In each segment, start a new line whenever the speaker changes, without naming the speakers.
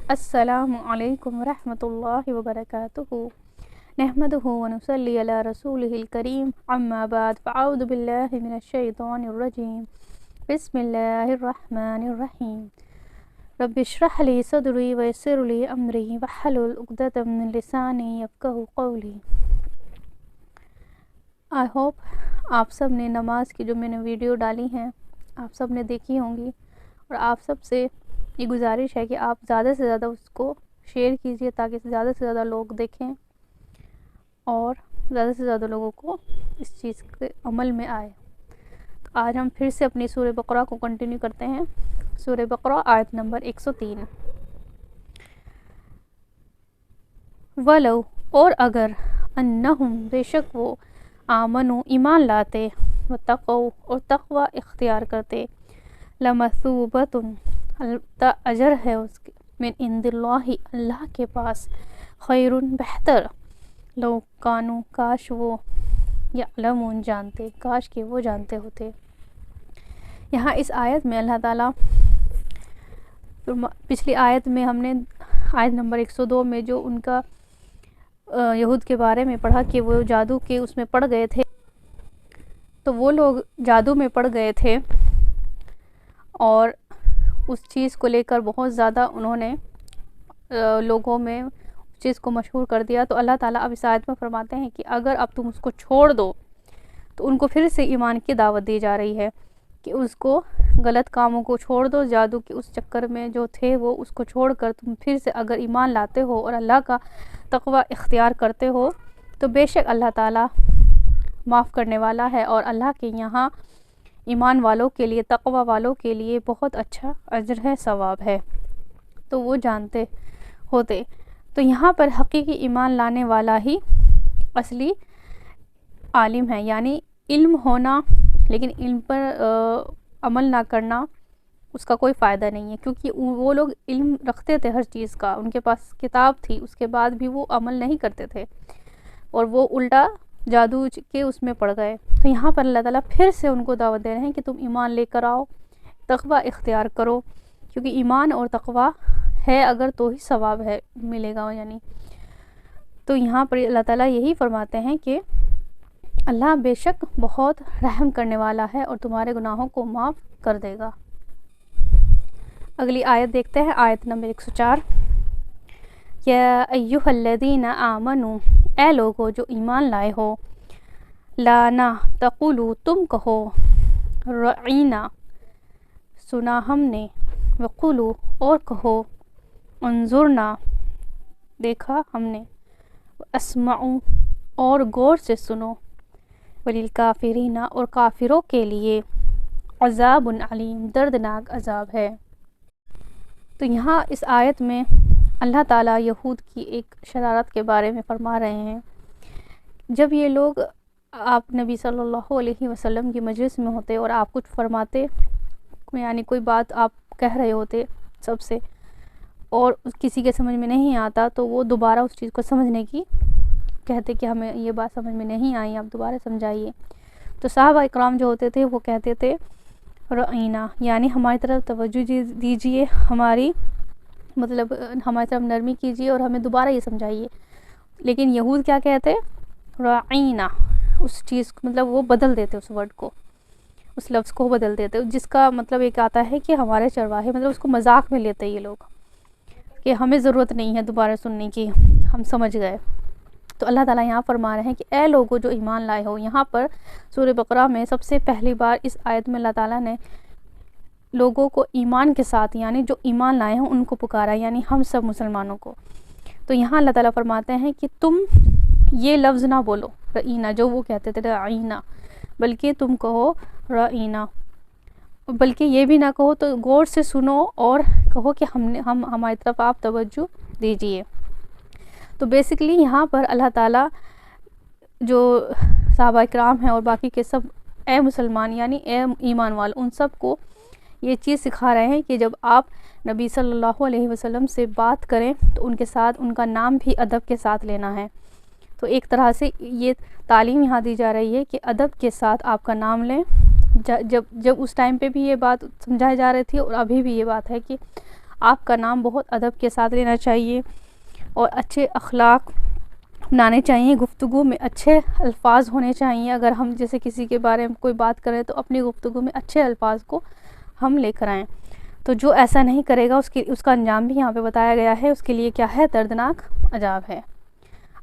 السلام علیکم ورحمۃ اللہ وبرکاتہ نحمدہ ونصلی علی رسولہ الکریم اما بعد فاعوذ باللہ من الشیطان الرجیم بسم اللہ الرحمن الرحیم رب اشرح لی صدری ویسر لی امری واحلل عقدۃ من لسانی یفقہوا قولی۔ آئی ہوپ آپ سب نے نماز کی جو میں نے ویڈیو ڈالی ہیں آپ سب نے دیکھی ہوں گی، اور آپ سب سے یہ گزارش ہے کہ آپ زیادہ سے زیادہ اس کو شیئر کیجئے تاکہ زیادہ سے زیادہ لوگ دیکھیں اور زیادہ سے زیادہ لوگوں کو اس چیز کے عمل میں آئے۔ تو آج ہم پھر سے اپنی سورہ بقرہ کو کنٹینیو کرتے ہیں۔ سورہ بقرہ آیت نمبر 103۔ وَلَوْ اور اگر انہم بے شک وہ آمنو ایمان لاتے وتقوا اور تقوی اختیار کرتے لمثوبۃ البتہ اجر ہے اس کے من عند اللہ اللہ کے پاس خیر بہتر لو کانو کاش وہ یعلمون جانتے، کاش کہ وہ جانتے ہوتے۔ یہاں اس آیت میں اللہ تعالیٰ پچھلی آیت میں ہم نے آیت نمبر 102 میں جو ان کا یہود کے بارے میں پڑھا کہ وہ جادو کے اس میں پڑ گئے تھے، تو وہ لوگ جادو میں پڑ گئے تھے اور اس چیز کو لے کر بہت زیادہ انہوں نے لوگوں میں اس چیز کو مشہور کر دیا۔ تو اللہ تعالیٰ اب اس آیت میں فرماتے ہیں کہ اگر اب تم اس کو چھوڑ دو، تو ان کو پھر سے ایمان کی دعوت دی جا رہی ہے کہ اس کو غلط کاموں کو چھوڑ دو، جادو کے اس چکر میں جو تھے وہ اس کو چھوڑ کر تم پھر سے اگر ایمان لاتے ہو اور اللہ کا تقوی اختیار کرتے ہو تو بے شک اللہ تعالیٰ معاف کرنے والا ہے، اور اللہ کے یہاں ایمان والوں کے لیے، تقوی والوں کے لیے بہت اچھا اجر ہے، ثواب ہے۔ تو وہ جانتے ہوتے۔ تو یہاں پر حقیقی ایمان لانے والا ہی اصلی عالم ہے، یعنی علم ہونا لیکن علم پر عمل نہ کرنا اس کا کوئی فائدہ نہیں ہے، کیونکہ وہ لوگ علم رکھتے تھے ہر چیز کا، ان کے پاس کتاب تھی، اس کے بعد بھی وہ عمل نہیں کرتے تھے اور وہ الٹا جادو کے اس میں پڑ گئے۔ تو یہاں پر اللہ تعالیٰ پھر سے ان کو دعوت دے رہے ہیں کہ تم ایمان لے کر آؤ، تقوی اختیار کرو، کیونکہ ایمان اور تقوی ہے اگر تو ہی ثواب ہے ملے گا یعنی۔ تو یہاں پر اللہ تعالیٰ یہی فرماتے ہیں کہ اللہ بے شک بہت رحم کرنے والا ہے اور تمہارے گناہوں کو معاف کر دے گا۔ اگلی آیت دیکھتے ہیں، آیت نمبر 104۔ یا ایہا الذین آمنوا اے لوگو جو ایمان لائے ہو، لا نہ تقولوا تم کہو رعینا سنا ہم نے، وقولوا اور کہو انظرنا دیکھا ہم نے، اسمعوا اور غور سے سنو، وللکافرین اور کافروں کے لیے عذاب علیم دردناک عذاب ہے۔ تو یہاں اس آیت میں اللہ تعالیٰ یہود کی ایک شرارت کے بارے میں فرما رہے ہیں۔ جب یہ لوگ آپ نبی صلی اللہ علیہ وسلم کی مجلس میں ہوتے اور آپ کچھ فرماتے، یعنی کوئی بات آپ کہہ رہے ہوتے سب سے اور کسی کے سمجھ میں نہیں آتا، تو وہ دوبارہ اس چیز کو سمجھنے کی کہتے کہ ہمیں یہ بات سمجھ میں نہیں آئی، آپ دوبارہ سمجھائیے۔ تو صحابہ اکرام جو ہوتے تھے وہ کہتے تھے رعینا، یعنی ہماری طرف توجہ دیجئے، ہماری مطلب ہماری طرف نرمی کیجئے اور ہمیں دوبارہ یہ سمجھائیے۔ لیکن یہود کیا کہتے رعینا، اس چیز کو مطلب وہ بدل دیتے، اس ورڈ کو، اس لفظ کو بدل دیتے، جس کا مطلب ایک آتا ہے کہ ہمارے چرواہے، مطلب اس کو مذاق میں لیتے یہ لوگ کہ ہمیں ضرورت نہیں ہے دوبارہ سننے کی، ہم سمجھ گئے۔ تو اللہ تعالیٰ یہاں فرما رہے ہیں کہ اے لوگو جو ایمان لائے ہو۔ یہاں پر سورہ بقرہ میں سب سے پہلی بار اس آیت میں اللہ تعالیٰ نے لوگوں کو ایمان کے ساتھ، یعنی جو ایمان لائے ہیں ان کو پکارا، یعنی ہم سب مسلمانوں کو۔ تو یہاں اللہ تعالیٰ فرماتے ہیں کہ تم یہ لفظ نہ بولو رعینا، جو وہ کہتے تھے رعینا، بلکہ تم کہو رعینا، بلکہ یہ بھی نہ کہو تو غور سے سنو اور کہو کہ ہماری طرف آپ توجہ دیجئے۔ تو بیسیکلی یہاں پر اللہ تعالیٰ جو صحابہ اکرام ہیں اور باقی کے سب اے مسلمان یعنی اے ایمان والوں، ان سب کو یہ چیز سکھا رہے ہیں کہ جب آپ نبی صلی اللہ علیہ وسلم سے بات کریں تو ان کے ساتھ ان کا نام بھی ادب کے ساتھ لینا ہے۔ تو ایک طرح سے یہ تعلیم یہاں دی جا رہی ہے کہ ادب کے ساتھ آپ کا نام لیں۔ جب اس ٹائم پہ بھی یہ بات سمجھائی جا رہی تھی اور ابھی بھی یہ بات ہے کہ آپ کا نام بہت ادب کے ساتھ لینا چاہیے اور اچھے اخلاق اپنانے چاہیے، گفتگو میں اچھے الفاظ ہونے چاہیے۔ اگر ہم جیسے کسی کے بارے میں کوئی بات کریں تو اپنی گفتگو میں اچھے الفاظ کو ہم لے کر آئیں۔ تو جو ایسا نہیں کرے گا اس کا انجام بھی یہاں پہ بتایا گیا ہے، اس کے لیے کیا ہے؟ دردناک عذاب ہے۔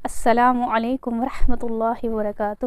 السلام علیکم ورحمۃ اللہ وبرکاتہ۔